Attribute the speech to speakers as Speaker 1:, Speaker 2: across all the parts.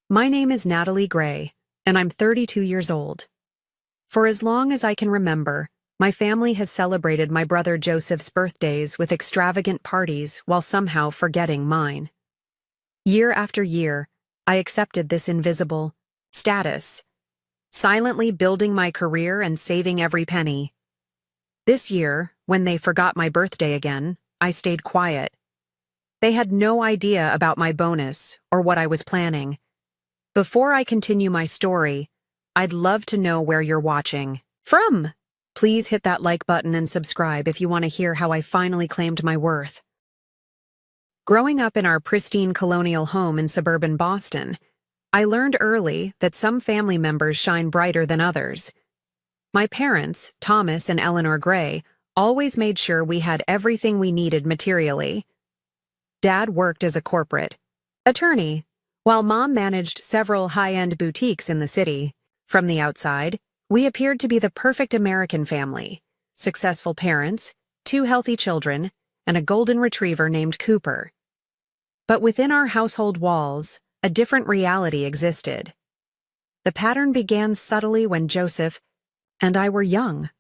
Speaker 1: My name is Natalie Gray, and I'm 32 years old. For as long as I can remember, my family has celebrated my brother Joseph's birthdays with extravagant parties while somehow forgetting mine. Year after year, I accepted this invisible status, silently building my career and saving every penny. This year, when they forgot my birthday again, I stayed quiet. They had no idea about my bonus or what I was planning. Before I continue my story, I'd love to know where you're watching from. Please hit that like button and subscribe if you want to hear how I finally claimed my worth. Growing up in our pristine colonial home in suburban Boston, I learned early that some family members shine brighter than others. My parents, Thomas and Eleanor Gray, always made sure we had everything we needed materially. Dad worked as a corporate attorney, while Mom managed several high-end boutiques in the city. From the outside, we appeared to be the perfect American family: successful parents, 2 healthy children, and a golden retriever named Cooper. But within our household walls, a different reality existed. The pattern began subtly when Joseph and I were young.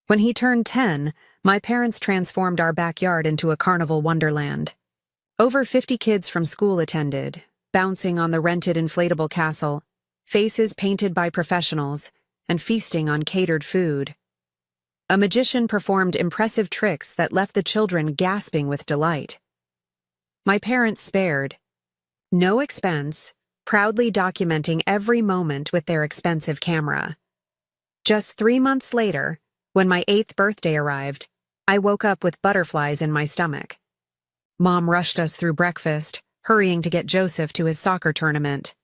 Speaker 1: When he turned 10, my parents transformed our backyard into a carnival wonderland. Over 50 kids from school attended, bouncing on the rented inflatable castle, faces painted by professionals, and feasting on catered food. A magician performed impressive tricks that left the children gasping with delight. My parents spared no expense, proudly documenting every moment with their expensive camera. Just 3 months later, when my 8th birthday arrived, I woke up with butterflies in my stomach. Mom rushed us through breakfast, hurrying to get Joseph to his soccer tournament.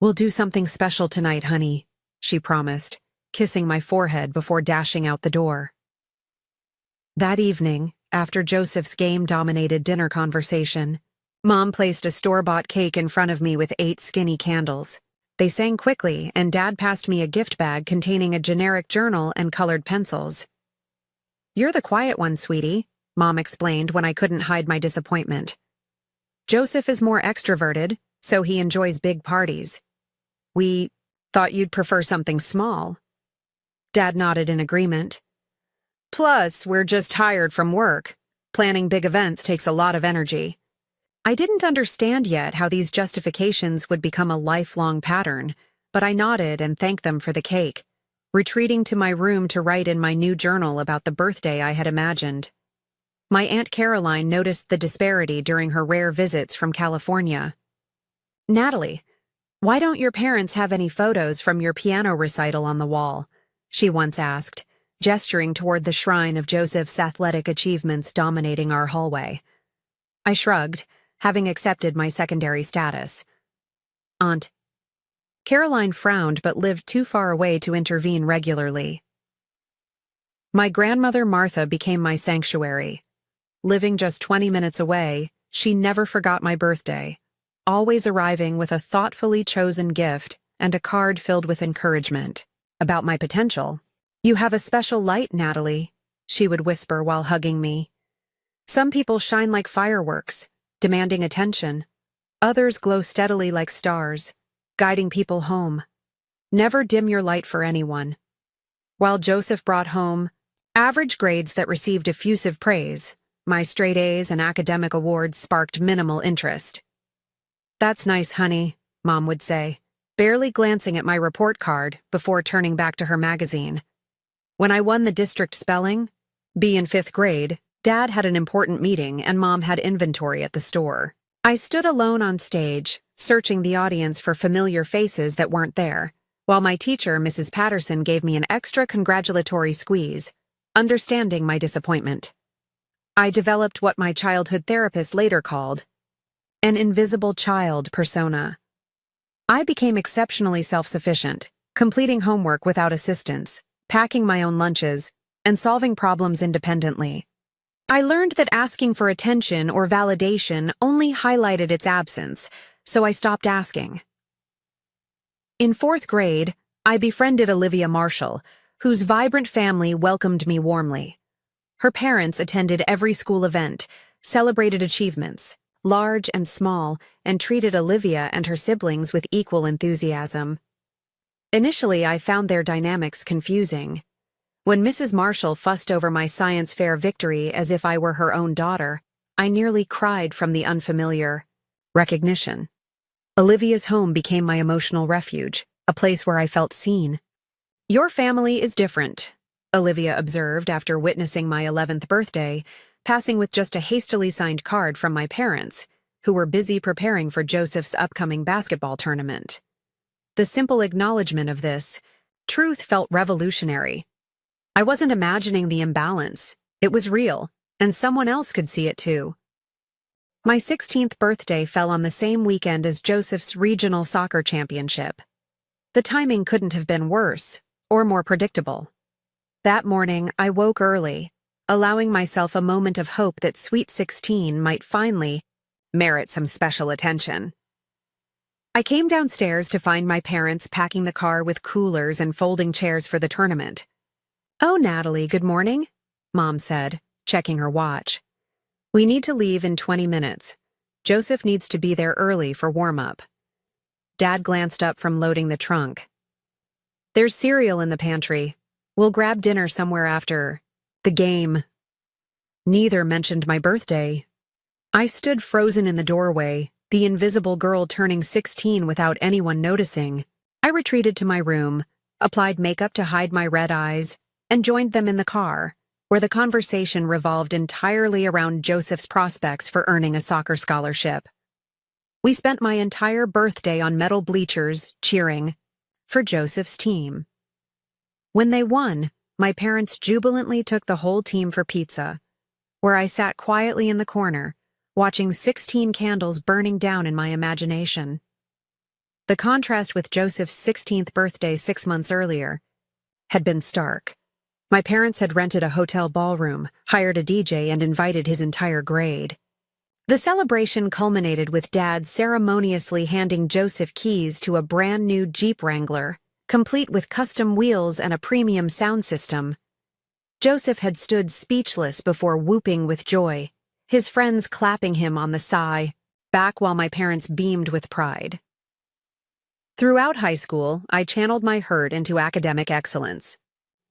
Speaker 1: "We'll do something special tonight, honey," she promised, kissing my forehead before dashing out the door. That evening, after Joseph's game-dominated dinner conversation, Mom placed a store-bought cake in front of me with 8 skinny candles. They sang quickly, and Dad passed me a gift bag containing a generic journal and colored pencils. "You're the quiet one, sweetie," Mom explained when I couldn't hide my disappointment. "Joseph is more extroverted, so he enjoys big parties. We thought you'd prefer something small." Dad nodded in agreement. "Plus, we're just tired from work. Planning big events takes a lot of energy." I didn't understand yet how these justifications would become a lifelong pattern, but I nodded and thanked them for the cake, retreating to my room to write in my new journal about the birthday I had imagined. My Aunt Caroline noticed the disparity during her rare visits from California. "Natalie, why don't your parents have any photos from your piano recital on the wall?" she once asked, gesturing toward the shrine of Joseph's athletic achievements dominating our hallway. I shrugged, having accepted my secondary status. "Aunt." Caroline frowned but lived too far away to intervene regularly. My grandmother Martha became my sanctuary. Living just 20 minutes away, she never forgot my birthday, always arriving with a thoughtfully chosen gift and a card filled with encouragement about my potential. "You have a special light, Natalie," she would whisper while hugging me. "Some people shine like fireworks, demanding attention. Others glow steadily like stars, guiding people home. Never dim your light for anyone." While Joseph brought home average grades that received effusive praise, my straight A's and academic awards sparked minimal interest. "That's nice, honey," Mom would say, barely glancing at my report card before turning back to her magazine. When I won the district spelling bee in 5th grade, Dad had an important meeting and Mom had inventory at the store. I stood alone on stage, searching the audience for familiar faces that weren't there, while my teacher, Mrs. Patterson, gave me an extra congratulatory squeeze, understanding my disappointment. I developed what my childhood therapist later called an invisible child persona. I became exceptionally self-sufficient, completing homework without assistance, packing my own lunches, and solving problems independently. I learned that asking for attention or validation only highlighted its absence, so I stopped asking. In 4th grade, I befriended Olivia Marshall, whose vibrant family welcomed me warmly. Her parents attended every school event, celebrated achievements, large and small, and treated Olivia and her siblings with equal enthusiasm. Initially, I found their dynamics confusing. When Mrs. Marshall fussed over my science fair victory as if I were her own daughter, I nearly cried from the unfamiliar recognition. Olivia's home became my emotional refuge, a place where I felt seen. "Your family is different," Olivia observed after witnessing my 11th birthday, passing with just a hastily signed card from my parents, who were busy preparing for Joseph's upcoming basketball tournament. The simple acknowledgement of this truth felt revolutionary. I wasn't imagining the imbalance. It was real, and someone else could see it too. My 16th birthday fell on the same weekend as Joseph's regional soccer championship. The timing couldn't have been worse, or more predictable. That morning, I woke early, allowing myself a moment of hope that Sweet 16 might finally merit some special attention. I came downstairs to find my parents packing the car with coolers and folding chairs for the tournament. "Oh, Natalie, good morning," Mom said, checking her watch. "We need to leave in 20 minutes. Joseph needs to be there early for warm-up." Dad glanced up from loading the trunk. "There's cereal in the pantry. We'll grab dinner somewhere after the game." Neither mentioned my birthday. I stood frozen in the doorway, the invisible girl turning 16 without anyone noticing. I retreated to my room, applied makeup to hide my red eyes, and joined them in the car, where the conversation revolved entirely around Joseph's prospects for earning a soccer scholarship. We spent my entire birthday on metal bleachers, cheering for Joseph's team. When they won, my parents jubilantly took the whole team for pizza, where I sat quietly in the corner, watching 16 candles burning down in my imagination. The contrast with Joseph's 16th birthday 6 months earlier had been stark. My parents had rented a hotel ballroom, hired a DJ, and invited his entire grade. The celebration culminated with Dad ceremoniously handing Joseph keys to a brand new Jeep Wrangler, complete with custom wheels and a premium sound system. Joseph had stood speechless before whooping with joy, his friends clapping him on the back while my parents beamed with pride. Throughout high school, I channeled my hurt into academic excellence.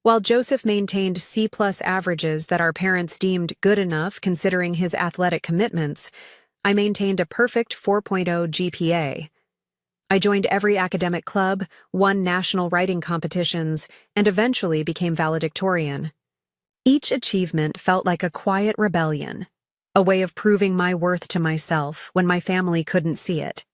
Speaker 1: While Joseph maintained C+ averages that our parents deemed good enough considering his athletic commitments, I maintained a perfect 4.0 GPA. I joined every academic club, won national writing competitions, and eventually became valedictorian. Each achievement felt like a quiet rebellion, a way of proving my worth to myself when my family couldn't see it.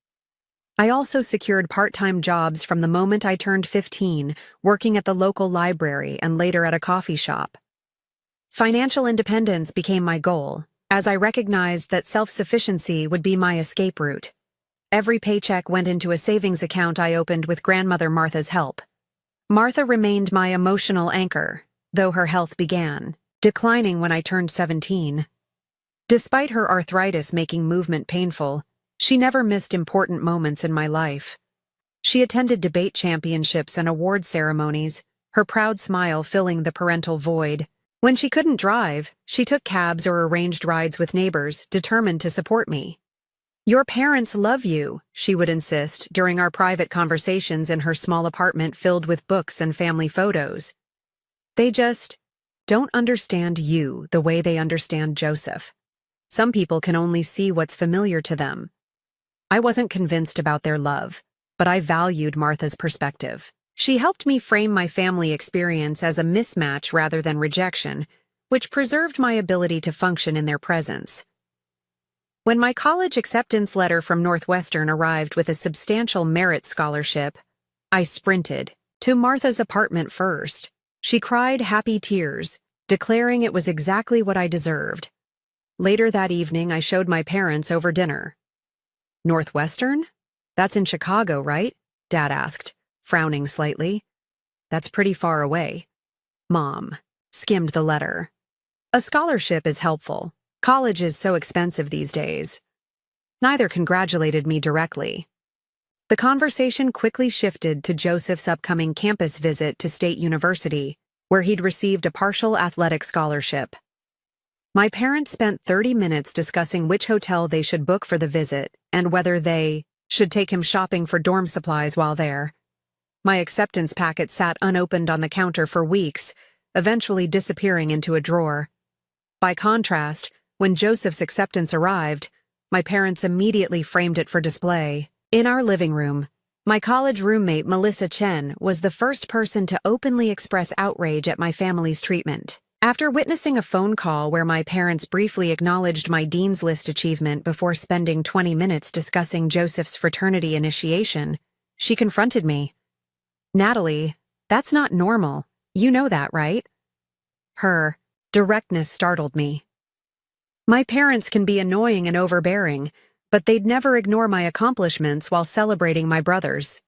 Speaker 1: I also secured part-time jobs from the moment I turned 15, working at the local library and later at a coffee shop. Financial independence became my goal, as I recognized that self-sufficiency would be my escape route. Every paycheck went into a savings account I opened with grandmother Martha's help. Martha remained my emotional anchor, though her health began declining when I turned 17. Despite her arthritis making movement painful, she never missed important moments in my life. She attended debate championships and award ceremonies, her proud smile filling the parental void. When she couldn't drive, she took cabs or arranged rides with neighbors, determined to support me. "Your parents love you," she would insist during our private conversations in her small apartment filled with books and family photos. "They just don't understand you the way they understand Joseph. Some people can only see what's familiar to them." I wasn't convinced about their love, but I valued Martha's perspective. She helped me frame my family experience as a mismatch rather than rejection, which preserved my ability to function in their presence. When my college acceptance letter from Northwestern arrived with a substantial merit scholarship, I sprinted to Martha's apartment first. She cried happy tears, declaring it was exactly what I deserved. Later that evening, I showed my parents over dinner. "Northwestern? That's in Chicago, right?" Dad asked, frowning slightly. "That's pretty far away." Mom skimmed the letter. "A scholarship is helpful. College is so expensive these days." Neither congratulated me directly. The conversation quickly shifted to Joseph's upcoming campus visit to State University, where he'd received a partial athletic scholarship. My parents spent 30 minutes discussing which hotel they should book for the visit and whether they should take him shopping for dorm supplies while there. My acceptance packet sat unopened on the counter for weeks, eventually disappearing into a drawer. By contrast, when Joseph's acceptance arrived, my parents immediately framed it for display. In our living room, my college roommate Melissa Chen was the first person to openly express outrage at my family's treatment. After witnessing a phone call where my parents briefly acknowledged my Dean's List achievement before spending 20 minutes discussing Joseph's fraternity initiation, she confronted me. "Natalie, that's not normal. You know that, right?" Her directness startled me. My parents can be annoying and overbearing, but they'd never ignore my accomplishments while celebrating my brothers.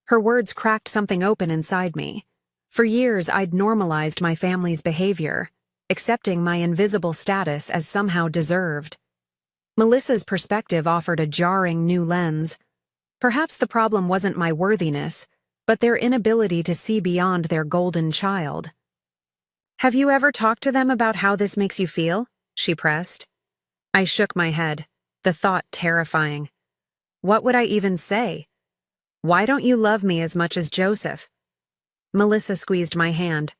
Speaker 1: Her words cracked something open inside me. For years, I'd normalized my family's behavior, accepting my invisible status as somehow deserved. Melissa's perspective offered a jarring new lens. Perhaps the problem wasn't my worthiness, but their inability to see beyond their golden child. "Have you ever talked to them about how this makes you feel?" she pressed. I shook my head, the thought terrifying. What would I even say? "Why don't you love me as much as Joseph?" Melissa squeezed my hand.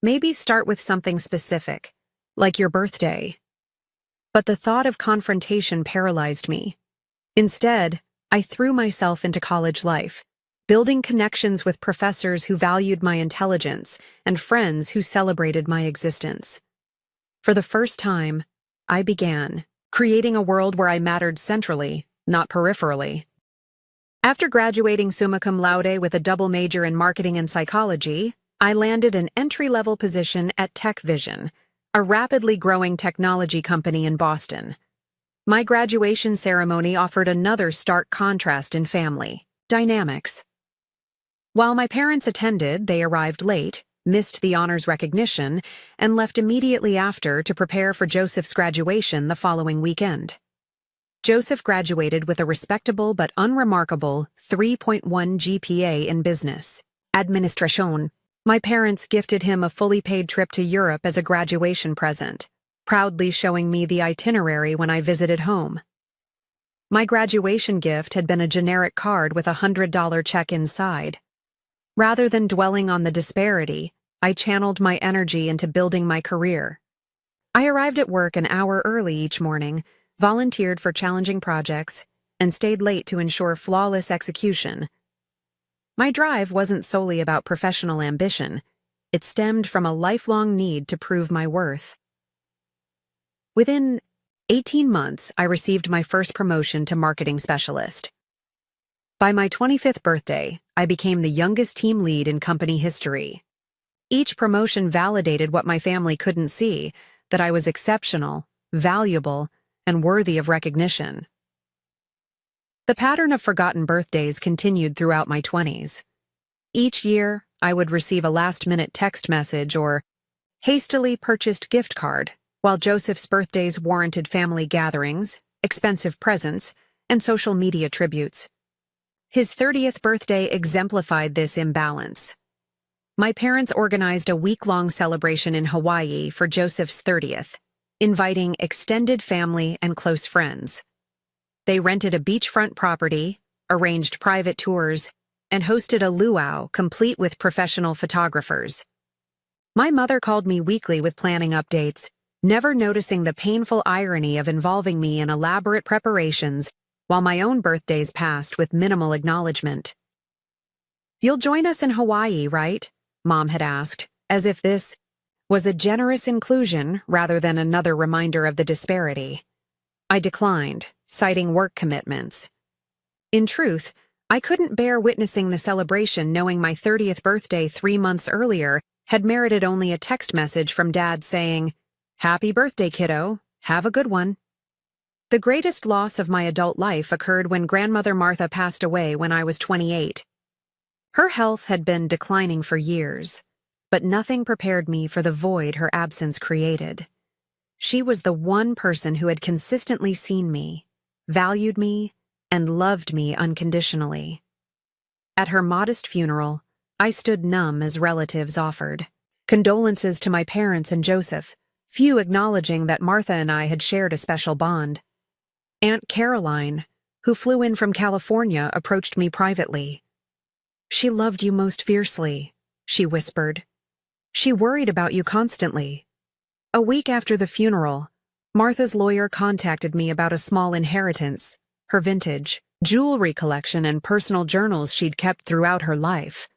Speaker 1: "Maybe start with something specific, like your birthday." But the thought of confrontation paralyzed me. Instead, I threw myself into college life, building connections with professors who valued my intelligence and friends who celebrated my existence. For the first time, I began creating a world where I mattered centrally, not peripherally. After graduating summa cum laude with a double major in marketing and psychology, I landed an entry-level position at TechVision, a rapidly growing technology company in Boston. My graduation ceremony offered another stark contrast in family dynamics. While my parents attended, they arrived late, missed the honors recognition, and left immediately after to prepare for Joseph's graduation the following weekend. Joseph graduated with a respectable but unremarkable 3.1 GPA in business administration. My parents gifted him a fully paid trip to Europe as a graduation present, proudly showing me the itinerary when I visited home. My graduation gift had been a generic card with a $100 check inside. Rather than dwelling on the disparity, I channeled my energy into building my career. I arrived at work an hour early each morning, volunteered for challenging projects, and stayed late to ensure flawless execution. My drive wasn't solely about professional ambition. It stemmed from a lifelong need to prove my worth. Within 18 months, I received my first promotion to marketing specialist. By my 25th birthday, I became the youngest team lead in company history. Each promotion validated what my family couldn't see, that I was exceptional, valuable, and worthy of recognition. The pattern of forgotten birthdays continued throughout my 20s. Each year, I would receive a last-minute text message or hastily purchased gift card, while Joseph's birthdays warranted family gatherings, expensive presents, and social media tributes. His 30th birthday exemplified this imbalance. My parents organized a week-long celebration in Hawaii for Joseph's 30th, inviting extended family and close friends. They rented a beachfront property, arranged private tours, and hosted a luau complete with professional photographers. My mother called me weekly with planning updates, never noticing the painful irony of involving me in elaborate preparations while my own birthdays passed with minimal acknowledgement. "You'll join us in Hawaii, right?" Mom had asked, as if this was a generous inclusion rather than another reminder of the disparity. I declined, citing work commitments. In truth, I couldn't bear witnessing the celebration knowing my 30th birthday 3 months earlier had merited only a text message from Dad saying, "Happy birthday, kiddo. Have a good one." The greatest loss of my adult life occurred when grandmother Martha passed away when I was 28. Her health had been declining for years, but nothing prepared me for the void her absence created. She was the one person who had consistently seen me, valued me, and loved me unconditionally. At her modest funeral, I stood numb as relatives offered condolences to my parents and Joseph, few acknowledging that Martha and I had shared a special bond. Aunt Caroline, who flew in from California, approached me privately. "She loved you most fiercely," she whispered. "She worried about you constantly." A week after the funeral, Martha's lawyer contacted me about a small inheritance, her vintage jewelry collection and personal journals she'd kept throughout her life.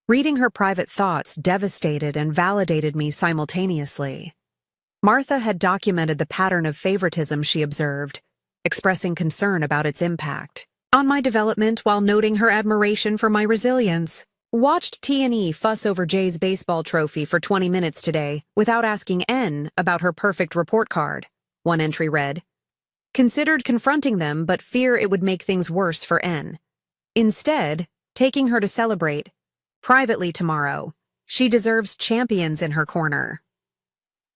Speaker 1: Reading her private thoughts devastated and validated me simultaneously. Martha had documented the pattern of favoritism she observed, expressing concern about its impact on my development while noting her admiration for my resilience. "Watched T&E fuss over Jay's baseball trophy for 20 minutes today without asking N about her perfect report card," one entry read. "Considered confronting them but fear it would make things worse for N. Instead, taking her to celebrate privately tomorrow. She deserves champions in her corner."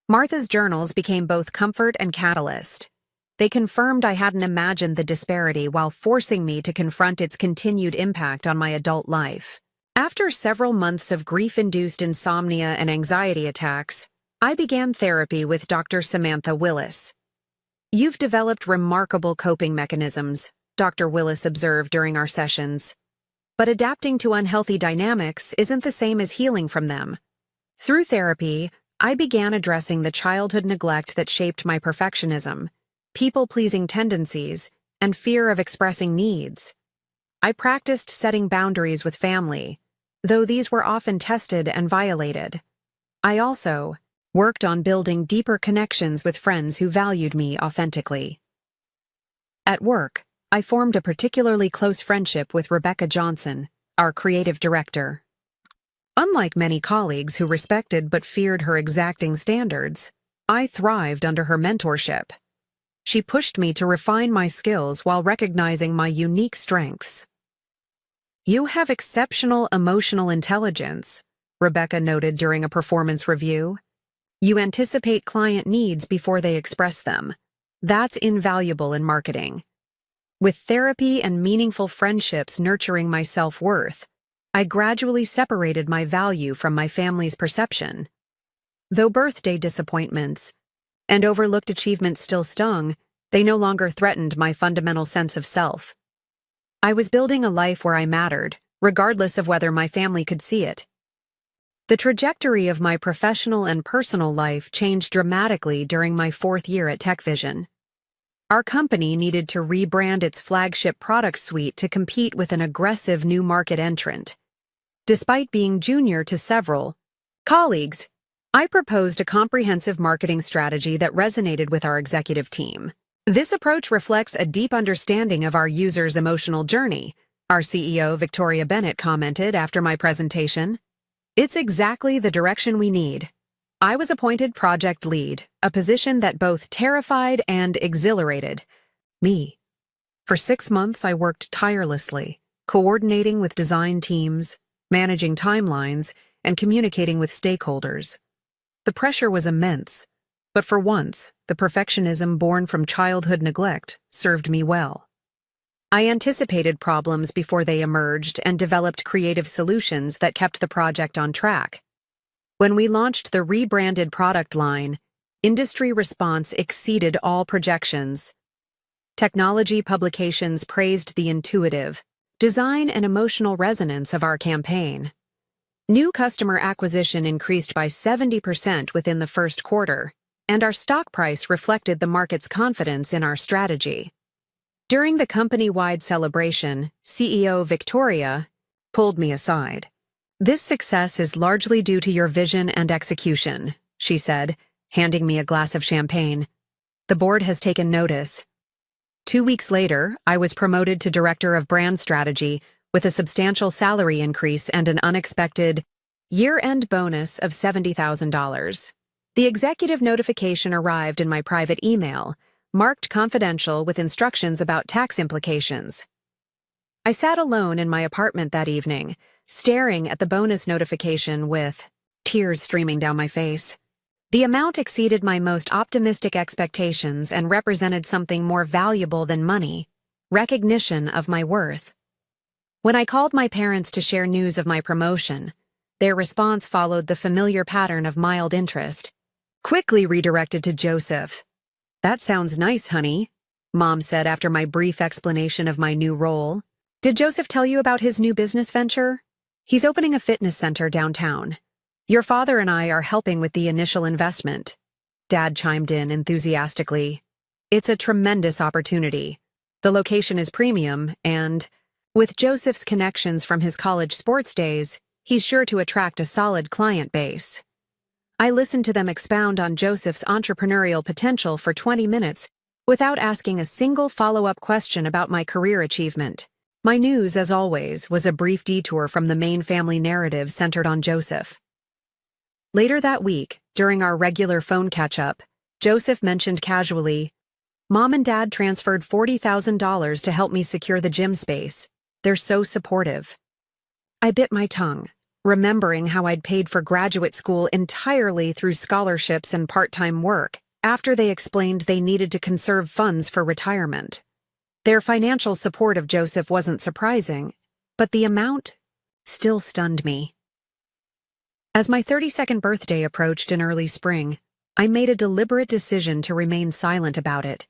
Speaker 1: Martha's journals became both comfort and catalyst. They confirmed I hadn't imagined the disparity while forcing me to confront its continued impact on my adult life. After several months of grief-induced insomnia and anxiety attacks, I began therapy with Dr. Samantha Willis. "You've developed remarkable coping mechanisms," Dr. Willis observed during our sessions. "But adapting to unhealthy dynamics isn't the same as healing from them." Through therapy, I began addressing the childhood neglect that shaped my perfectionism, people-pleasing tendencies, and fear of expressing needs. I practiced setting boundaries with family, though these were often tested and violated. I also worked on building deeper connections with friends who valued me authentically. At work, I formed a particularly close friendship with Rebecca Johnson, our creative director. Unlike many colleagues who respected but feared her exacting standards, I thrived under her mentorship. She pushed me to refine my skills while recognizing my unique strengths. "You have exceptional emotional intelligence," Rebecca noted during a performance review. "You anticipate client needs before they express them. That's invaluable in marketing." With therapy and meaningful friendships nurturing my self-worth, I gradually separated my value from my family's perception. Though birthday disappointments and overlooked achievements still stung, they no longer threatened my fundamental sense of self. I was building a life where I mattered, regardless of whether my family could see it. The trajectory of my professional and personal life changed dramatically during my 4th year at TechVision. Our company needed to rebrand its flagship product suite to compete with an aggressive new market entrant. Despite being junior to several colleagues, I proposed a comprehensive marketing strategy that resonated with our executive team. "This approach reflects a deep understanding of our users' emotional journey," our CEO Victoria Bennett commented after my presentation. "It's exactly the direction we need." I was appointed project lead, a position that both terrified and exhilarated me. For 6 months, I worked tirelessly, coordinating with design teams, managing timelines, and communicating with stakeholders. The pressure was immense, but for once, the perfectionism born from childhood neglect served me well. I anticipated problems before they emerged and developed creative solutions that kept the project on track. When we launched the rebranded product line, industry response exceeded all projections. Technology publications praised the intuitive design and emotional resonance of our campaign. New customer acquisition increased by 70% within the first quarter, and our stock price reflected the market's confidence in our strategy. During the company-wide celebration, CEO Victoria pulled me aside. "This success is largely due to your vision and execution," she said, handing me a glass of champagne. "The board has taken notice." 2 weeks later, I was promoted to Director of Brand Strategy with a substantial salary increase and an unexpected year-end bonus of $70,000. The executive notification arrived in my private email, marked confidential with instructions about tax implications. I sat alone in my apartment that evening, staring at the bonus notification with tears streaming down my face. The amount exceeded my most optimistic expectations and represented something more valuable than money: recognition of my worth. When I called my parents to share news of my promotion, their response followed the familiar pattern of mild interest. quickly redirected to Joseph. "That sounds nice, honey," Mom said after my brief explanation of my new role. "Did Joseph tell you about his new business venture? He's opening a fitness center downtown. Your father and I are helping with the initial investment." Dad chimed in enthusiastically. "It's a tremendous opportunity. The location is premium, and with Joseph's connections from his college sports days, he's sure to attract a solid client base." I listened to them expound on Joseph's entrepreneurial potential for 20 minutes without asking a single follow-up question about my career achievement. My news, as always, was a brief detour from the main family narrative centered on Joseph. Later that week, during our regular phone catch-up, Joseph mentioned casually, "Mom and Dad transferred $40,000 to help me secure the gym space. They're so supportive." I bit my tongue, remembering how I'd paid for graduate school entirely through scholarships and part-time work after they explained they needed to conserve funds for retirement. Their financial support of Joseph wasn't surprising, but the amount still stunned me. As my 32nd birthday approached in early spring, I made a deliberate decision to remain silent about it.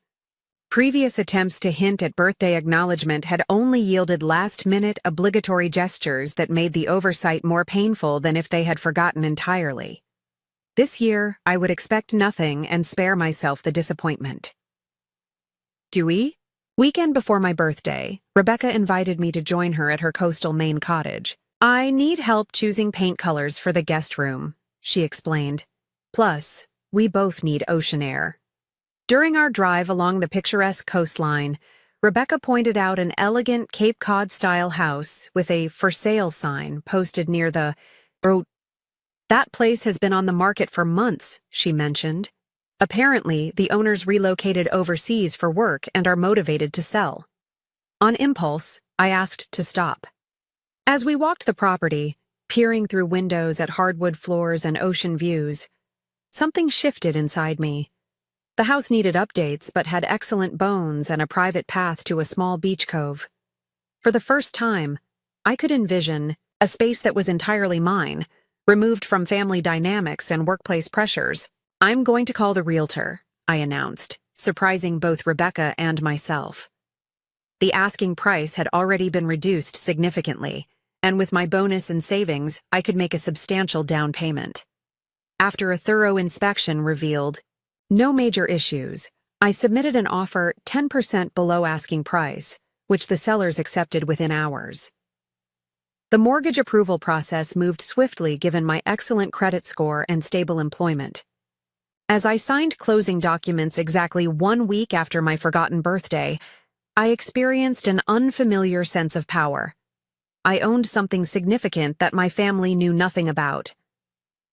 Speaker 1: Previous attempts to hint at birthday acknowledgement had only yielded last-minute obligatory gestures that made the oversight more painful than if they had forgotten entirely. This year, I would expect nothing and spare myself the disappointment. Dewey? Weekend before my birthday, Rebecca invited me to join her at her coastal Maine cottage. "I need help choosing paint colors for the guest room," she explained. "Plus, we both need ocean air." During our drive along the picturesque coastline, Rebecca pointed out an elegant Cape Cod-style house with a "for sale" sign posted near the road. "That place has been on the market for months," she mentioned. "Apparently, the owners relocated overseas for work and are motivated to sell." On impulse, I asked to stop. As we walked the property, peering through windows at hardwood floors and ocean views, something shifted inside me. The house needed updates but had excellent bones and a private path to a small beach cove. For the first time, I could envision a space that was entirely mine, removed from family dynamics and workplace pressures. "I'm going to call the realtor," I announced, surprising both Rebecca and myself. The asking price had already been reduced significantly, and with my bonus and savings, I could make a substantial down payment. After a thorough inspection revealed no major issues, I submitted an offer 10% below asking price, which the sellers accepted within hours. The mortgage approval process moved swiftly given my excellent credit score and stable employment. As I signed closing documents exactly 1 week after my forgotten birthday, I experienced an unfamiliar sense of power. I owned something significant that my family knew nothing about.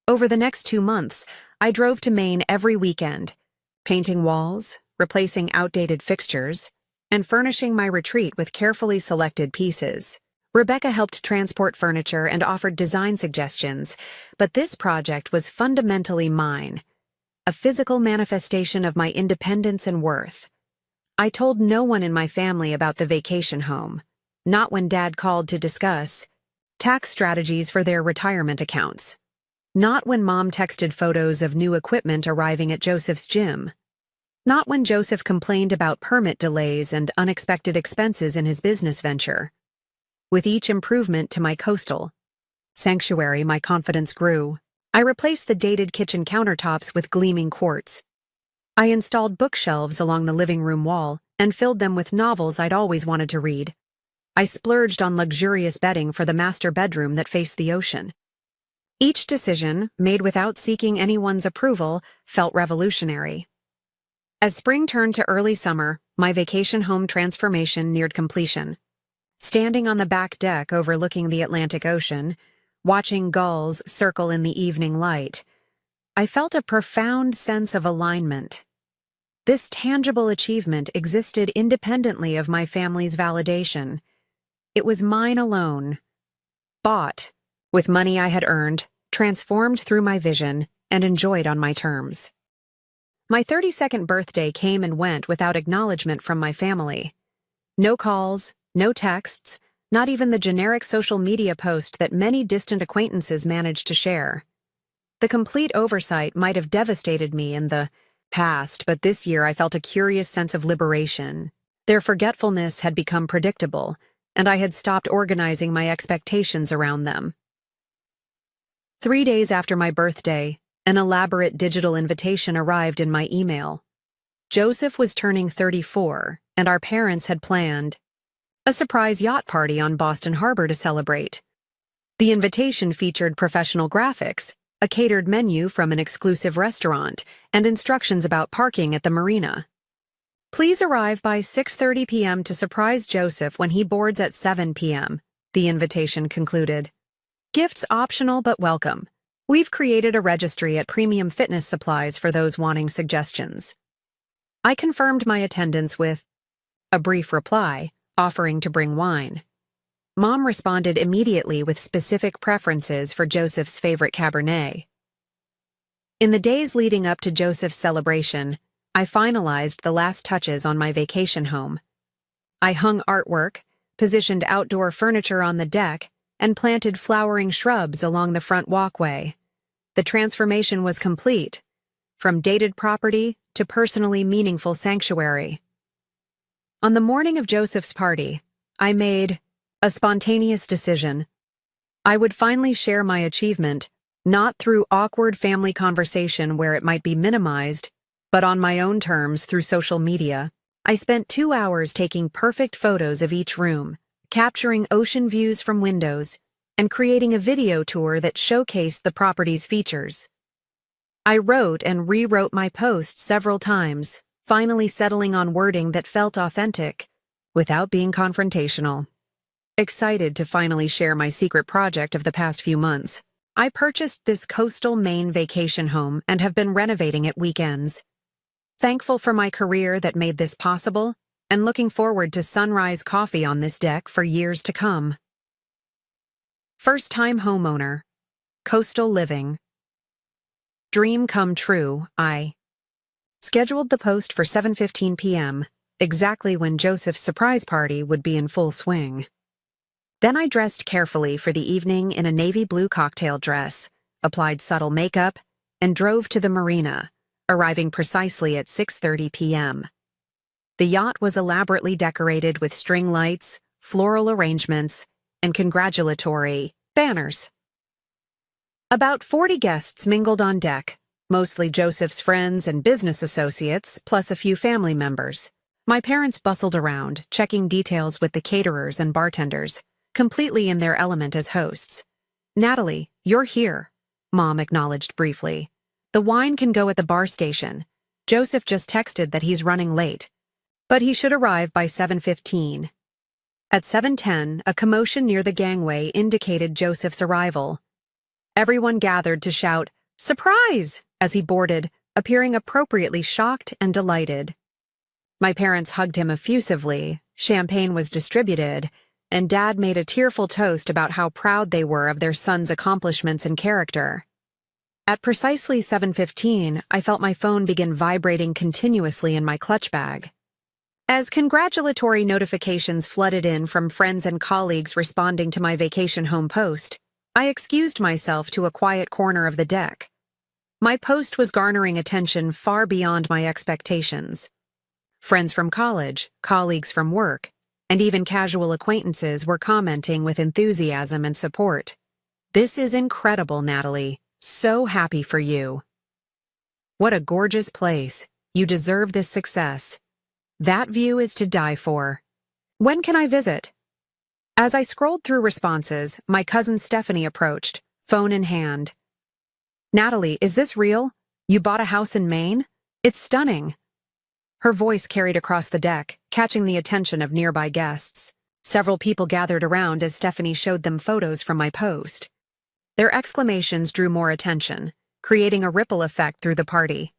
Speaker 1: Over the next 2 months, I drove to Maine every weekend, painting walls, replacing outdated fixtures, and furnishing my retreat with carefully selected pieces. Rebecca helped transport furniture and offered design suggestions, but this project was fundamentally mine, a physical manifestation of my independence and worth. I told no one in my family about the vacation home, not when Dad called to discuss tax strategies for their retirement accounts. Not when Mom texted photos of new equipment arriving at Joseph's gym. Not when Joseph complained about permit delays and unexpected expenses in his business venture. With each improvement to my coastal sanctuary, my confidence grew. I replaced the dated kitchen countertops with gleaming quartz. I installed bookshelves along the living room wall and filled them with novels I'd always wanted to read. I splurged on luxurious bedding for the master bedroom that faced the ocean. Each decision, made without seeking anyone's approval, felt revolutionary. As spring turned to early summer, my vacation home transformation neared completion. Standing on the back deck overlooking the Atlantic Ocean, watching gulls circle in the evening light, I felt a profound sense of alignment. This tangible achievement existed independently of my family's validation. It was mine alone. Bought, with money I had earned, transformed through my vision, and enjoyed on my terms. My 32nd birthday came and went without acknowledgement from my family. No calls, no texts, not even the generic social media post that many distant acquaintances managed to share. The complete oversight might have devastated me in the past, but this year I felt a curious sense of liberation. Their forgetfulness had become predictable, and I had stopped organizing my expectations around them. 3 days after my birthday, an elaborate digital invitation arrived in my email. Joseph was turning 34, and our parents had planned a surprise yacht party on Boston Harbor to celebrate. The invitation featured professional graphics, a catered menu from an exclusive restaurant, and instructions about parking at the marina. Please arrive by 6:30 p.m. to surprise Joseph when he boards at 7 p.m., the invitation concluded. Gifts optional but welcome. We've created a registry at Premium Fitness Supplies for those wanting suggestions. I confirmed my attendance with a brief reply, offering to bring wine. Mom responded immediately with specific preferences for Joseph's favorite Cabernet. In the days leading up to Joseph's celebration, I finalized the last touches on my vacation home. I hung artwork, positioned outdoor furniture on the deck, and planted flowering shrubs along the front walkway. The transformation was complete, from dated property to personally meaningful sanctuary. On the morning of Joseph's party, I made a spontaneous decision. I would finally share my achievement, not through awkward family conversation where it might be minimized, but on my own terms through social media. I spent 2 hours taking perfect photos of each room, capturing ocean views from windows, and creating a video tour that showcased the property's features. I wrote and rewrote my post several times, finally settling on wording that felt authentic, without being confrontational. Excited to finally share my secret project of the past few months, I purchased this coastal Maine vacation home and have been renovating it weekends. Thankful for my career that made this possible, and looking forward to sunrise coffee on this deck for years to come. First-time homeowner. Coastal living. Dream come true, I scheduled the post for 7:15 p.m., exactly when Joseph's surprise party would be in full swing. Then I dressed carefully for the evening in a navy blue cocktail dress, applied subtle makeup, and drove to the marina, arriving precisely at 6:30 p.m. The yacht was elaborately decorated with string lights, floral arrangements, and congratulatory banners. About 40 guests mingled on deck, mostly Joseph's friends and business associates, plus a few family members. My parents bustled around, checking details with the caterers and bartenders, completely in their element as hosts. "Natalie, you're here," Mom acknowledged briefly. "The wine can go at the bar station. Joseph just texted that he's running late, but he should arrive by 7:15. At 7:10, a commotion near the gangway indicated Joseph's arrival. Everyone gathered to shout, "Surprise!" as he boarded, appearing appropriately shocked and delighted. My parents hugged him effusively, champagne was distributed, and Dad made a tearful toast about how proud they were of their son's accomplishments and character. At precisely 7:15, I felt my phone begin vibrating continuously in my clutch bag. As congratulatory notifications flooded in from friends and colleagues responding to my vacation home post, I excused myself to a quiet corner of the deck. My post was garnering attention far beyond my expectations. Friends from college, colleagues from work, and even casual acquaintances were commenting with enthusiasm and support. "This is incredible, Natalie. So happy for you. What a gorgeous place. You deserve this success. That view is to die for. When can I visit?" As I scrolled through responses, my cousin Stephanie approached, phone in hand. "Natalie, is this real? You bought a house in Maine? It's stunning." Her voice carried across the deck, catching the attention of nearby guests. Several people gathered around as Stephanie showed them photos from my post. Their exclamations drew more attention, creating a ripple effect through the party.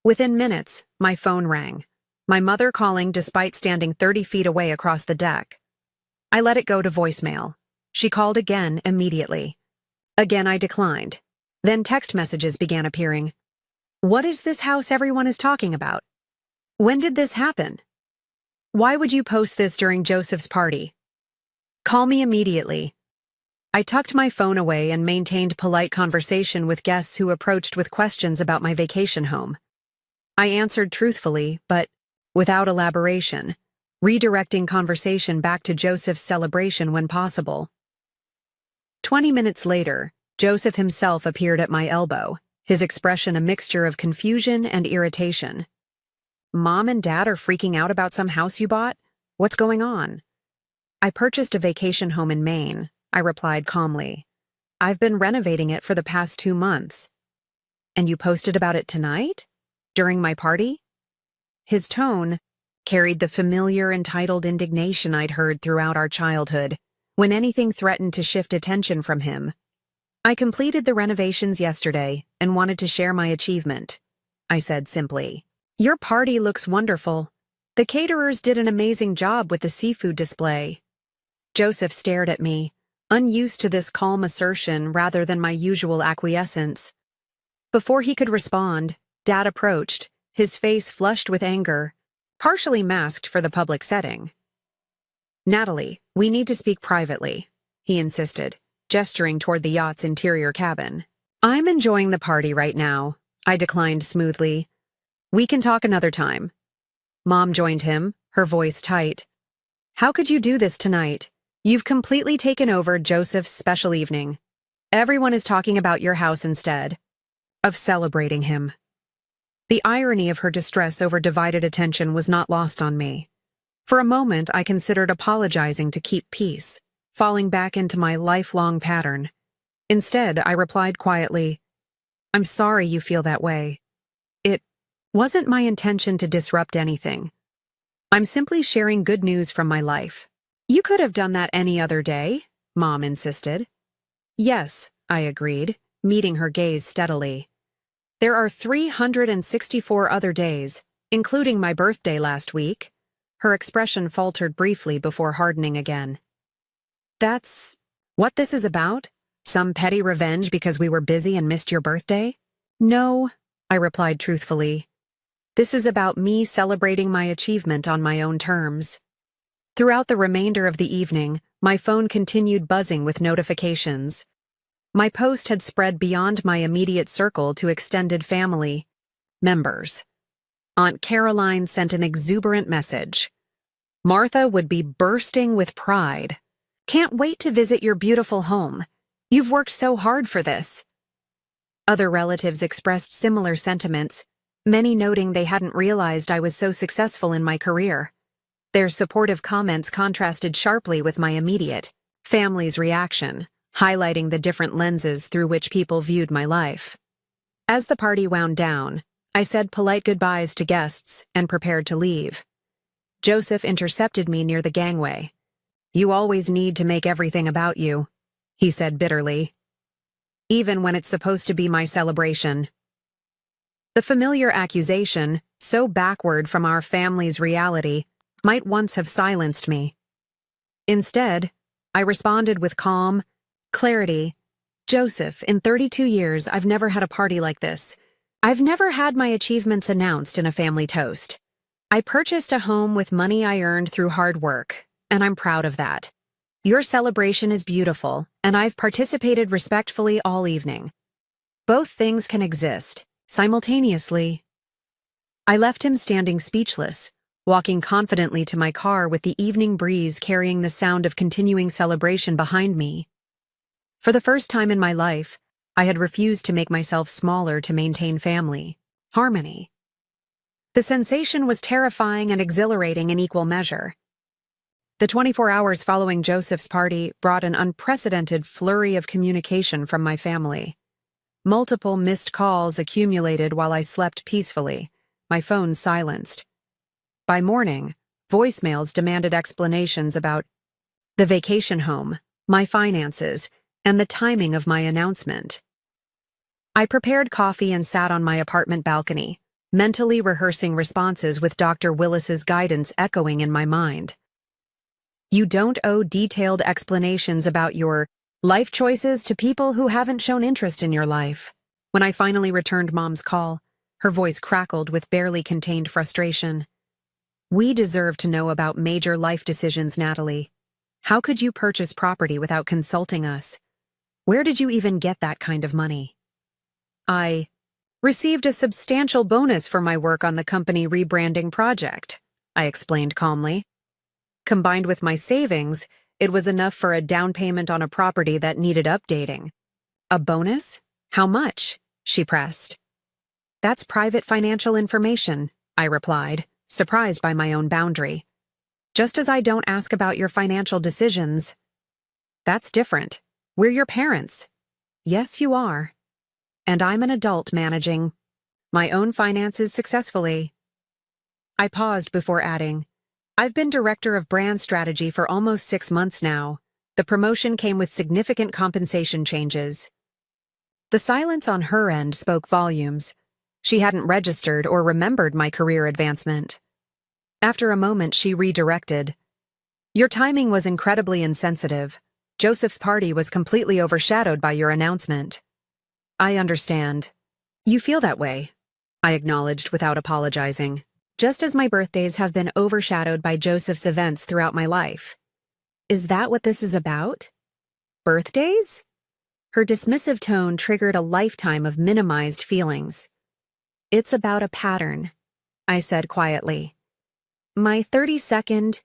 Speaker 1: Within minutes, my phone rang. My mother calling despite standing 30 feet away across the deck. I let it go to voicemail. She called again immediately. Again I declined. Then text messages began appearing. "What is this house everyone is talking about? When did this happen? Why would you post this during Joseph's party? Call me immediately." I tucked my phone away and maintained polite conversation with guests who approached with questions about my vacation home. I answered truthfully, but without elaboration, redirecting conversation back to Joseph's celebration when possible. 20 minutes later, Joseph himself appeared at my elbow, his expression a mixture of confusion and irritation. "Mom and Dad are freaking out about some house you bought? What's going on?" "I purchased a vacation home in Maine," I replied calmly. "I've been renovating it for the past 2 months." "And you posted about it tonight? During my party?" His tone carried the familiar entitled indignation I'd heard throughout our childhood, when anything threatened to shift attention from him. "I completed the renovations yesterday and wanted to share my achievement," I said simply. "Your party looks wonderful. The caterers did an amazing job with the seafood display." Joseph stared at me, unused to this calm assertion rather than my usual acquiescence. Before he could respond, Dad approached, his face flushed with anger, partially masked for the public setting. "Natalie, we need to speak privately," he insisted, gesturing toward the yacht's interior cabin. "I'm enjoying the party right now," I declined smoothly. "We can talk another time." Mom joined him, her voice tight. "How could you do this tonight? You've completely taken over Joseph's special evening. Everyone is talking about your house instead of celebrating him." The irony of her distress over divided attention was not lost on me. For a moment, I considered apologizing to keep peace, falling back into my lifelong pattern. Instead, I replied quietly, "I'm sorry you feel that way. It wasn't my intention to disrupt anything. I'm simply sharing good news from my life." "You could have done that any other day," Mom insisted. "Yes," I agreed, meeting her gaze steadily. "There are 364 other days, including my birthday last week." Her expression faltered briefly before hardening again. "That's what this is about? Some petty revenge because we were busy and missed your birthday?" "No," I replied truthfully. "This is about me celebrating my achievement on my own terms." Throughout the remainder of the evening, my phone continued buzzing with notifications. My post had spread beyond my immediate circle to extended family members. Aunt Caroline sent an exuberant message. "Martha would be bursting with pride. Can't wait to visit your beautiful home. You've worked so hard for this." Other relatives expressed similar sentiments, many noting they hadn't realized I was so successful in my career. Their supportive comments contrasted sharply with my immediate family's reaction, highlighting the different lenses through which people viewed my life. As the party wound down, I said polite goodbyes to guests and prepared to leave. Joseph intercepted me near the gangway. "You always need to make everything about you," he said bitterly. "Even when it's supposed to be my celebration." The familiar accusation, so backward from our family's reality, might once have silenced me. Instead, I responded with calm clarity. "Joseph, in 32 years, I've never had a party like this. I've never had my achievements announced in a family toast. I purchased a home with money I earned through hard work, and I'm proud of that. Your celebration is beautiful, and I've participated respectfully all evening. Both things can exist simultaneously." I left him standing speechless, walking confidently to my car with the evening breeze carrying the sound of continuing celebration behind me. For the first time in my life, I had refused to make myself smaller to maintain family harmony. The sensation was terrifying and exhilarating in equal measure. The 24 hours following Joseph's party brought an unprecedented flurry of communication from my family. Multiple missed calls accumulated while I slept peacefully, my phone silenced. By morning, voicemails demanded explanations about the vacation home, my finances, and the timing of my announcement. I prepared coffee and sat on my apartment balcony, mentally rehearsing responses with Dr. Willis's guidance echoing in my mind. "You don't owe detailed explanations about your life choices to people who haven't shown interest in your life." When I finally returned Mom's call, her voice crackled with barely contained frustration. "We deserve to know about major life decisions, Natalie. How could you purchase property without consulting us? Where did you even get that kind of money? I received a substantial bonus for my work on the company rebranding project, I explained calmly. Combined with my savings, it was enough for a down payment on a property that needed updating. A bonus? How much? She pressed. That's private financial information, I replied, surprised by my own boundary. Just as I don't ask about your financial decisions. That's different. We're your parents. Yes, you are. And I'm an adult managing my own finances successfully. I paused before adding, I've been director of brand strategy for almost 6 months now. The promotion came with significant compensation changes. The silence on her end spoke volumes. She hadn't registered or remembered my career advancement. After a moment, she redirected. Your timing was incredibly insensitive. Joseph's party was completely overshadowed by your announcement. I understand. You feel that way, I acknowledged without apologizing. Just as my birthdays have been overshadowed by Joseph's events throughout my life. Is that what this is about? Birthdays? Her dismissive tone triggered a lifetime of minimized feelings. It's about a pattern, I said quietly. My 32nd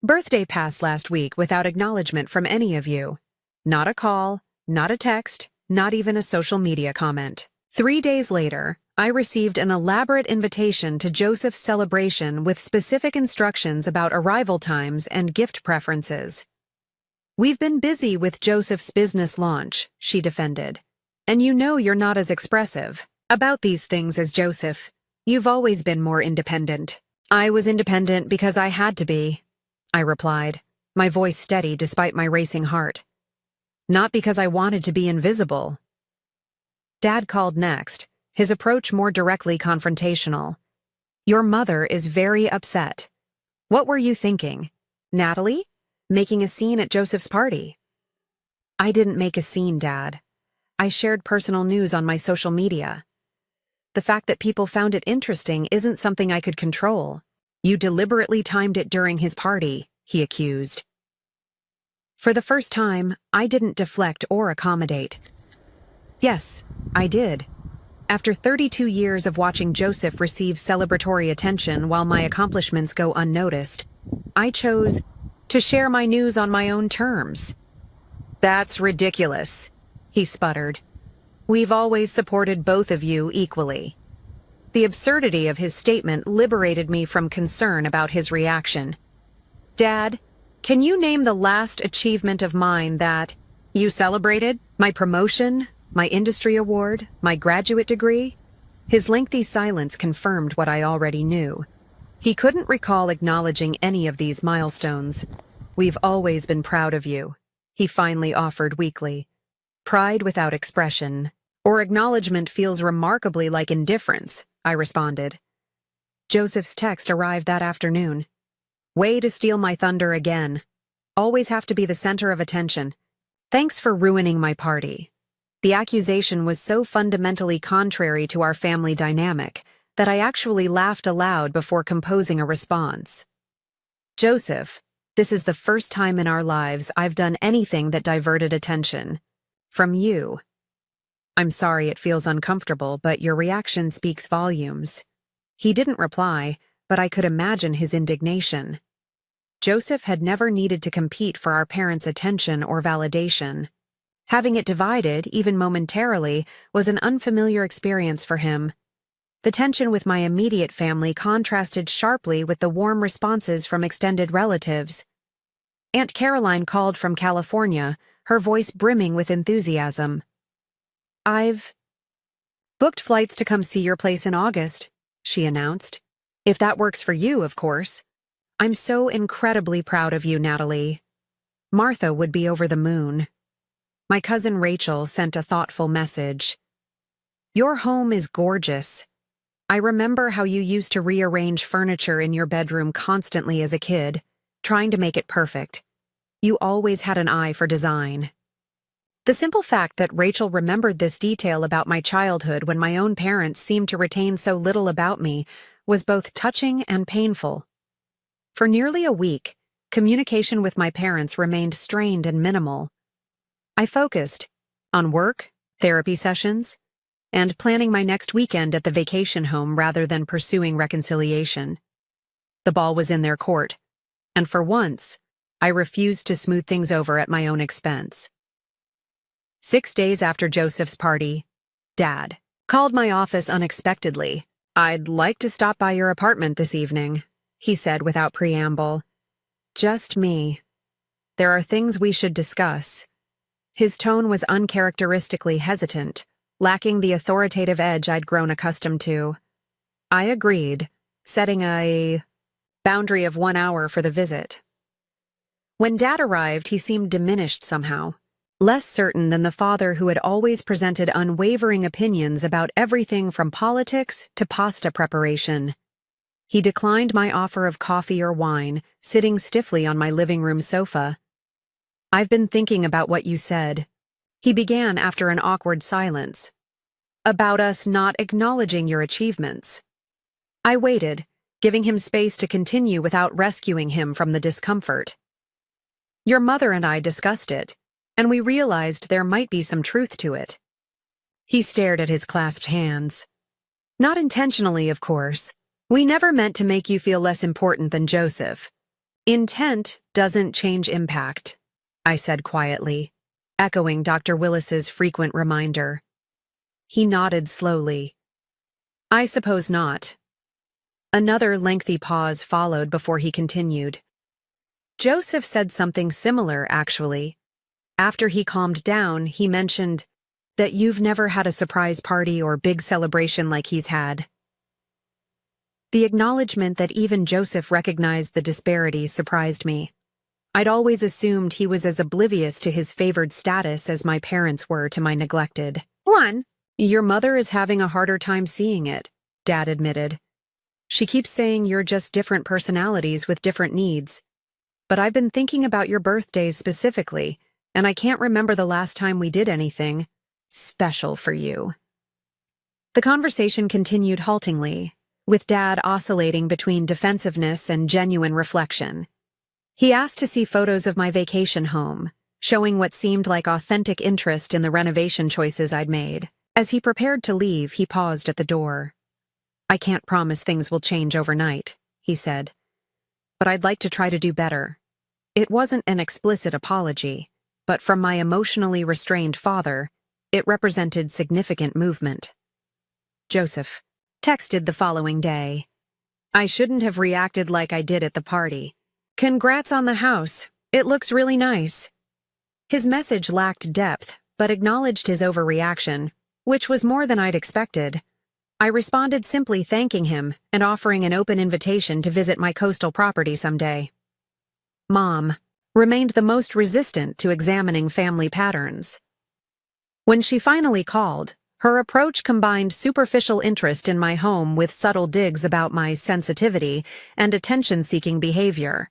Speaker 1: birthday passed last week without acknowledgement from any of you. Not a call, not a text, not even a social media comment. 3 days later, I received an elaborate invitation to Joseph's celebration with specific instructions about arrival times and gift preferences. We've been busy with Joseph's business launch, she defended. And you know you're not as expressive about these things as Joseph. You've always been more independent. I was independent because I had to be, I replied, my voice steady despite my racing heart. Not because I wanted to be invisible. Dad called next, his approach more directly confrontational. Your mother is very upset. What were you thinking? Natalie? Making a scene at Joseph's party? I didn't make a scene, Dad. I shared personal news on my social media. The fact that people found it interesting isn't something I could control. You deliberately timed it during his party, he accused. For the first time, I didn't deflect or accommodate. Yes, I did. After 32 years of watching Joseph receive celebratory attention while my accomplishments go unnoticed, I chose to share my news on my own terms. That's ridiculous, he sputtered. We've always supported both of you equally. The absurdity of his statement liberated me from concern about his reaction. Dad, can you name the last achievement of mine that you celebrated? My promotion? My industry award? My graduate degree? His lengthy silence confirmed what I already knew. He couldn't recall acknowledging any of these milestones. We've always been proud of you, he finally offered weakly. Pride without expression or acknowledgement feels remarkably like indifference, I responded. Joseph's text arrived that afternoon. Way to steal my thunder again. Always have to be the center of attention. Thanks for ruining my party. The accusation was so fundamentally contrary to our family dynamic that I actually laughed aloud before composing a response. Joseph, this is the first time in our lives I've done anything that diverted attention. From you. I'm sorry it feels uncomfortable, but your reaction speaks volumes. He didn't reply, but I could imagine his indignation. Joseph had never needed to compete for our parents' attention or validation. Having it divided, even momentarily, was an unfamiliar experience for him. The tension with my immediate family contrasted sharply with the warm responses from extended relatives. Aunt Caroline called from California, her voice brimming with enthusiasm. I've booked flights to come see your place in August, she announced. If that works for you, of course. I'm so incredibly proud of you, Natalie. Martha would be over the moon. My cousin Rachel sent a thoughtful message. Your home is gorgeous. I remember how you used to rearrange furniture in your bedroom constantly as a kid, trying to make it perfect. You always had an eye for design. The simple fact that Rachel remembered this detail about my childhood when my own parents seemed to retain so little about me was both touching and painful. For nearly a week, communication with my parents remained strained and minimal. I focused, On work, therapy sessions, and planning my next weekend at the vacation home rather than pursuing reconciliation. The ball was in their court, and for once, I refused to smooth things over at my own expense. 6 days after Joseph's party, Dad called my office unexpectedly. "I'd like to stop by your apartment this evening," he said without preamble. "Just me. There are things we should discuss." His tone was uncharacteristically hesitant, lacking the authoritative edge I'd grown accustomed to. I agreed, setting a boundary of 1 hour for the visit. When Dad arrived, he seemed diminished somehow, less certain than the father who had always presented unwavering opinions about everything from politics to pasta preparation. He declined my offer of coffee or wine, sitting stiffly on my living room sofa. "I've been thinking about what you said," he began after an awkward silence. "About us not acknowledging your achievements." I waited, giving him space to continue without rescuing him from the discomfort. "Your mother and I discussed it, and we realized there might be some truth to it." He stared at his clasped hands. "Not intentionally, of course. We never meant to make you feel less important than Joseph. Intent doesn't change impact," I said quietly, echoing Dr. Willis's frequent reminder. He nodded slowly. "I suppose not." Another lengthy pause followed before he continued. "Joseph said something similar, actually. After he calmed down, he mentioned that you've never had a surprise party or big celebration like he's had." The acknowledgement that even Joseph recognized the disparity surprised me. I'd always assumed he was as oblivious to his favored status as my parents were to my neglected one. "Your mother is having a harder time seeing it," Dad admitted. "She keeps saying you're just different personalities with different needs. But I've been thinking about your birthdays specifically, and I can't remember the last time we did anything special for you." The conversation continued haltingly, with Dad oscillating between defensiveness and genuine reflection. He asked to see photos of my vacation home, showing what seemed like authentic interest in the renovation choices I'd made. As he prepared to leave, he paused at the door. "I can't promise things will change overnight," he said. "But I'd like to try to do better." It wasn't an explicit apology, but from my emotionally restrained father, it represented significant movement. Joseph texted the following day. "I shouldn't have reacted like I did at the party. Congrats on the house. It looks really nice." His message lacked depth, but acknowledged his overreaction, which was more than I'd expected. I responded simply thanking him and offering an open invitation to visit my coastal property someday. Mom remained the most resistant to examining family patterns. When she finally called, her approach combined superficial interest in my home with subtle digs about my sensitivity and attention-seeking behavior.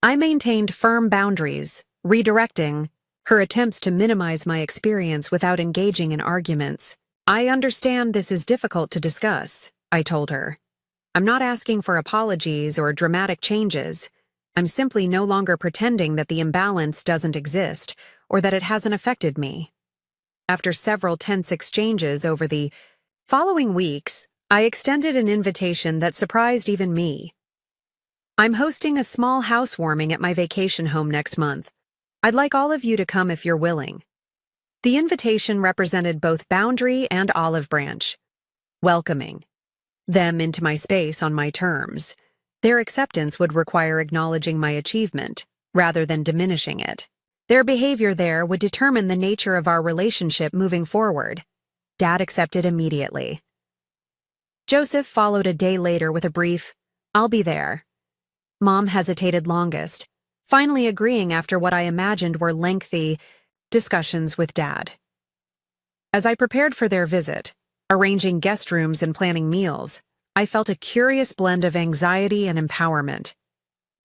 Speaker 1: I maintained firm boundaries, redirecting her attempts to minimize my experience without engaging in arguments. "I understand this is difficult to discuss," I told her. "I'm not asking for apologies or dramatic changes. I'm simply no longer pretending that the imbalance doesn't exist or that it hasn't affected me." After several tense exchanges over the following weeks, I extended an invitation that surprised even me. "I'm hosting a small housewarming at my vacation home next month. I'd like all of you to come if you're willing." The invitation represented both boundary and olive branch, welcoming them into my space on my terms. Their acceptance would require acknowledging my achievement, rather than diminishing it. Their behavior there would determine the nature of our relationship moving forward. Dad accepted immediately. Joseph followed a day later with a brief, "I'll be there." Mom hesitated longest, finally agreeing after what I imagined were lengthy discussions with Dad. As I prepared for their visit, arranging guest rooms and planning meals, I felt a curious blend of anxiety and empowerment.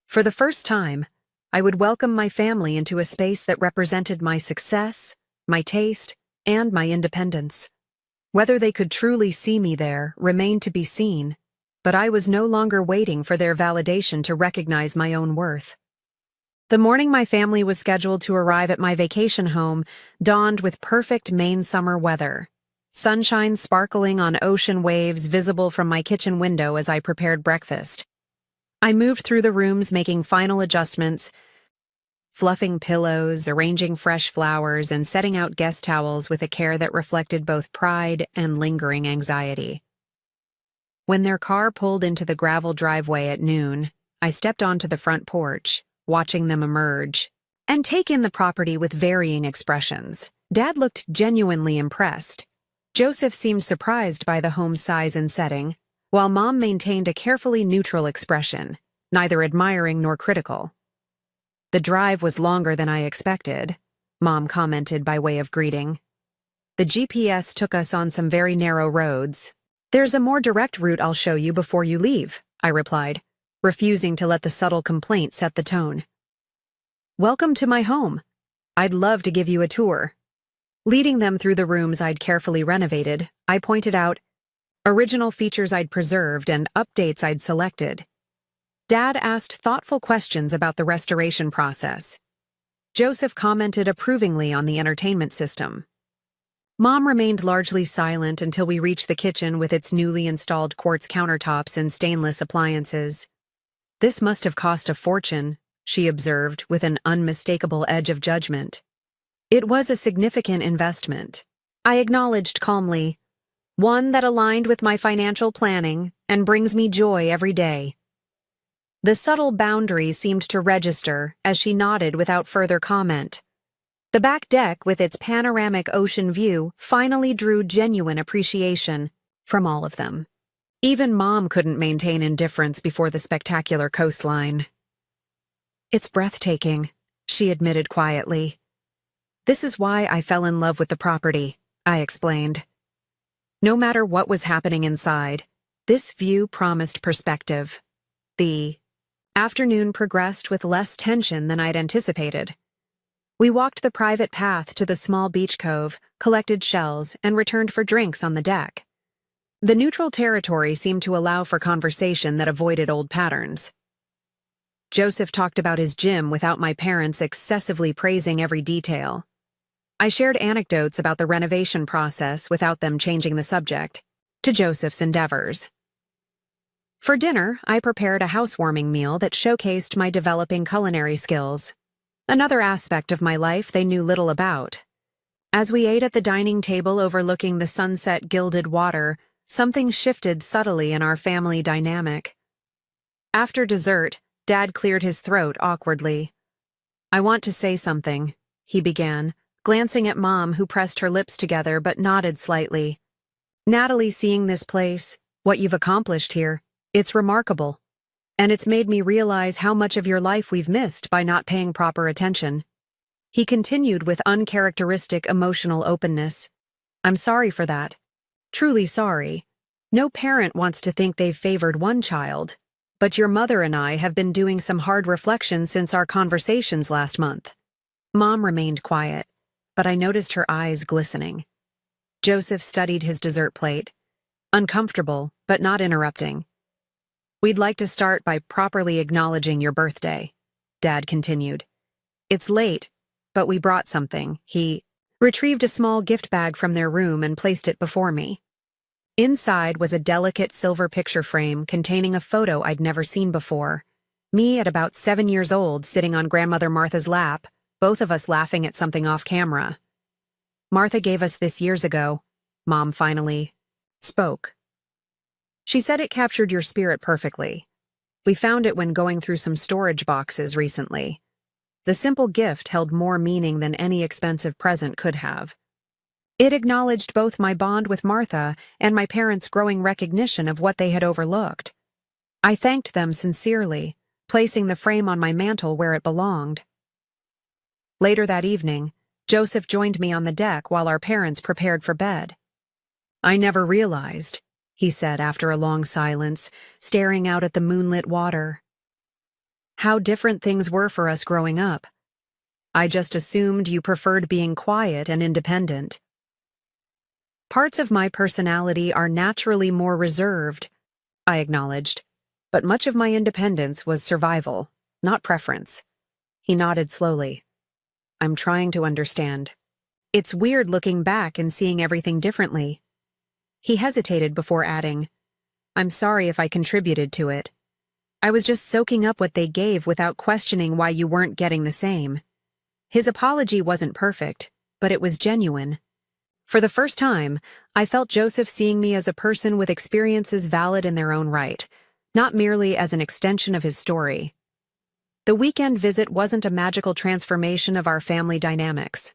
Speaker 1: For the first time, I would welcome my family into a space that represented my success, my taste, and my independence. Whether they could truly see me there remained to be seen, but I was no longer waiting for their validation to recognize my own worth. The morning my family was scheduled to arrive at my vacation home dawned with perfect Maine summer weather. Sunshine sparkling on ocean waves visible from my kitchen window as I prepared breakfast. I moved through the rooms making final adjustments, fluffing pillows, arranging fresh flowers, and setting out guest towels with a care that reflected both pride and lingering anxiety. When their car pulled into the gravel driveway at noon, I stepped onto the front porch, watching them emerge, and take in the property with varying expressions. Dad looked genuinely impressed. Joseph seemed surprised by the home's size and setting, while Mom maintained a carefully neutral expression, neither admiring nor critical. "The drive was longer than I expected," Mom commented by way of greeting. "The GPS took us on some very narrow roads. There's a more direct route I'll show you before you leave," I replied, refusing to let the subtle complaint set the tone. "Welcome to my home. I'd love to give you a tour." Leading them through the rooms I'd carefully renovated, I pointed out original features I'd preserved and updates I'd selected. Dad asked thoughtful questions about the restoration process. Joseph commented approvingly on the entertainment system. Mom remained largely silent until we reached the kitchen with its newly installed quartz countertops and stainless appliances. "This must have cost a fortune," she observed with an unmistakable edge of judgment. "It was a significant investment," I acknowledged calmly, "one that aligned with my financial planning and brings me joy every day." The subtle boundary seemed to register as she nodded without further comment. The back deck with its panoramic ocean view finally drew genuine appreciation from all of them. Even Mom couldn't maintain indifference before the spectacular coastline. "It's breathtaking," she admitted quietly. "This is why I fell in love with the property," I explained. No matter what was happening inside, this view promised perspective. The afternoon progressed with less tension than I'd anticipated. We walked the private path to the small beach cove, collected shells, and returned for drinks on the deck. The neutral territory seemed to allow for conversation that avoided old patterns. Joseph talked about his gym without my parents excessively praising every detail. I shared anecdotes about the renovation process without them changing the subject, to Joseph's endeavors. For dinner, I prepared a housewarming meal that showcased my developing culinary skills, another aspect of my life they knew little about. As we ate at the dining table overlooking the sunset-gilded water, something shifted subtly in our family dynamic. After dessert, Dad cleared his throat awkwardly. "I want to say something," he began, glancing at Mom, who pressed her lips together but nodded slightly. "Natalie, seeing this place, what you've accomplished here, it's remarkable. And it's made me realize how much of your life we've missed by not paying proper attention." He continued with uncharacteristic emotional openness. "I'm sorry for that. Truly sorry. No parent wants to think they've favored one child, but your mother and I have been doing some hard reflection since our conversations last month." Mom remained quiet, but I noticed her eyes glistening. Joseph studied his dessert plate, uncomfortable but not interrupting. "We'd like to start by properly acknowledging your birthday," Dad continued. "It's late, but we brought something." He retrieved a small gift bag from their room and placed it before me. Inside was a delicate silver picture frame containing a photo I'd never seen before. Me at about 7 years old sitting on Grandmother Martha's lap, both of us laughing at something off camera. "Martha gave us this years ago," Mom finally spoke. "She said it captured your spirit perfectly. We found it when going through some storage boxes recently. The simple gift held more meaning than any expensive present could have. It acknowledged both my bond with Martha and my parents' growing recognition of what they had overlooked. I thanked them sincerely, placing the frame on my mantel where it belonged." Later that evening, Joseph joined me on the deck while our parents prepared for bed. "I never realized," he said after a long silence, staring out at the moonlit water, "how different things were for us growing up. I just assumed you preferred being quiet and independent." "Parts of my personality are naturally more reserved," I acknowledged, "but much of my independence was survival, not preference." He nodded slowly. I'm trying to understand. It's weird looking back and seeing everything differently. He hesitated before adding, I'm sorry if I contributed to it. I was just soaking up what they gave without questioning why you weren't getting the same. His apology wasn't perfect, but it was genuine. For the first time, I felt Joseph seeing me as a person with experiences valid in their own right, not merely as an extension of his story. The weekend visit wasn't a magical transformation of our family dynamics.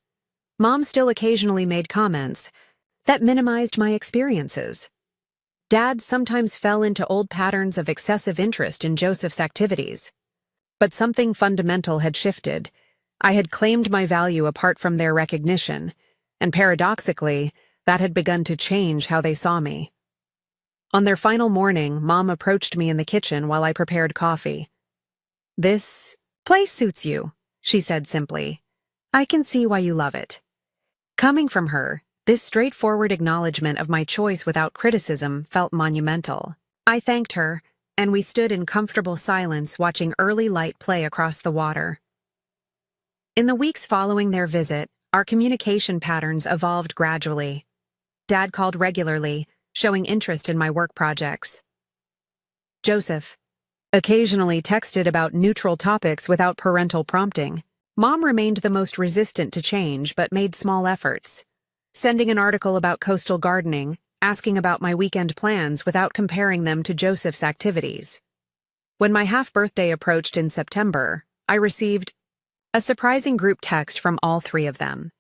Speaker 1: Mom still occasionally made comments that minimized my experiences. Dad sometimes fell into old patterns of excessive interest in Joseph's activities. But something fundamental had shifted. I had claimed my value apart from their recognition, and paradoxically, that had begun to change how they saw me. On their final morning, Mom approached me in the kitchen while I prepared coffee. This place suits you, she said simply. I can see why you love it. Coming from her, this straightforward acknowledgement of my choice without criticism felt monumental. I thanked her, and we stood in comfortable silence watching early light play across the water. In the weeks following their visit, our communication patterns evolved gradually. Dad called regularly, showing interest in my work projects. Joseph occasionally texted about neutral topics without parental prompting. Mom remained the most resistant to change but made small efforts, sending an article about coastal gardening, asking about my weekend plans without comparing them to Joseph's activities. When my half-birthday approached in September, I received a surprising group text from all three of them.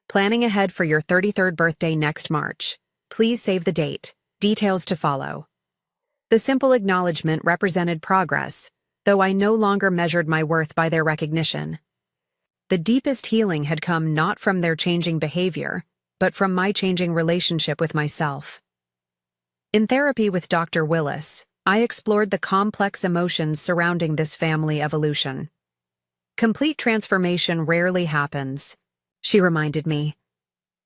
Speaker 1: Planning ahead for your 33rd birthday next March. Please save the date. Details to follow. The simple acknowledgement represented progress, though I no longer measured my worth by their recognition. The deepest healing had come not from their changing behavior, but from my changing relationship with myself. In therapy with Dr. Willis, I explored the complex emotions surrounding this family evolution. Complete transformation rarely happens, she reminded me.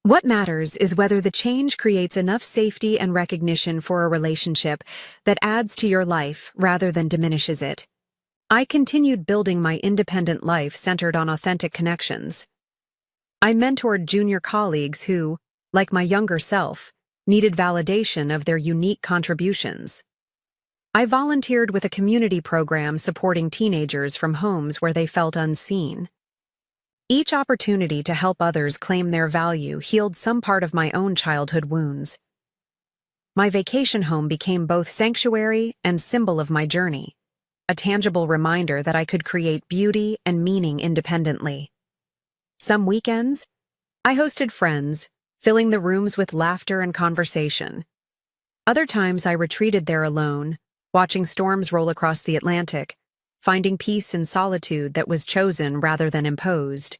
Speaker 1: What matters is whether the change creates enough safety and recognition for a relationship that adds to your life rather than diminishes it. I continued building my independent life centered on authentic connections. I mentored junior colleagues who, like my younger self, needed validation of their unique contributions. I volunteered with a community program supporting teenagers from homes where they felt unseen. Each opportunity to help others claim their value healed some part of my own childhood wounds. My vacation home became both sanctuary and symbol of my journey, a tangible reminder that I could create beauty and meaning independently. Some weekends, I hosted friends, filling the rooms with laughter and conversation. Other times I retreated there alone, watching storms roll across the Atlantic, finding peace in solitude that was chosen rather than imposed.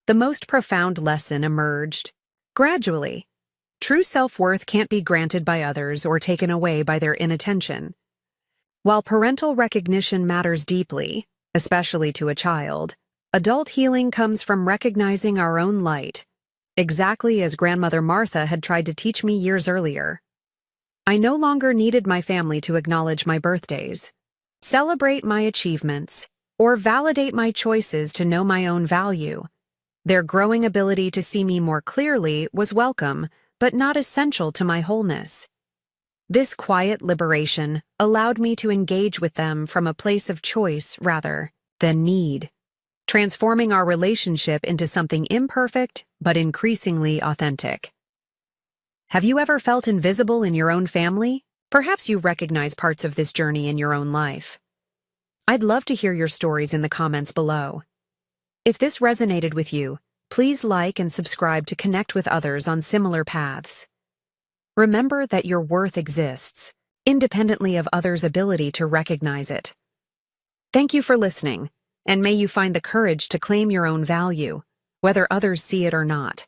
Speaker 1: The most profound lesson emerged gradually. True self-worth can't be granted by others or taken away by their inattention. While parental recognition matters deeply, especially to a child, adult healing comes from recognizing our own light, exactly as Grandmother Martha had tried to teach me years earlier. I no longer needed my family to acknowledge my birthdays, celebrate my achievements, or validate my choices to know my own value. Their growing ability to see me more clearly was welcome, but not essential to my wholeness. This quiet liberation allowed me to engage with them from a place of choice rather than need, transforming our relationship into something imperfect but increasingly authentic. Have you ever felt invisible in your own family? Perhaps you recognize parts of this journey in your own life. I'd love to hear your stories in the comments below. If this resonated with you, please like and subscribe to connect with others on similar paths. Remember that your worth exists, independently of others' ability to recognize it. Thank you for listening, and may you find the courage to claim your own value, whether others see it or not.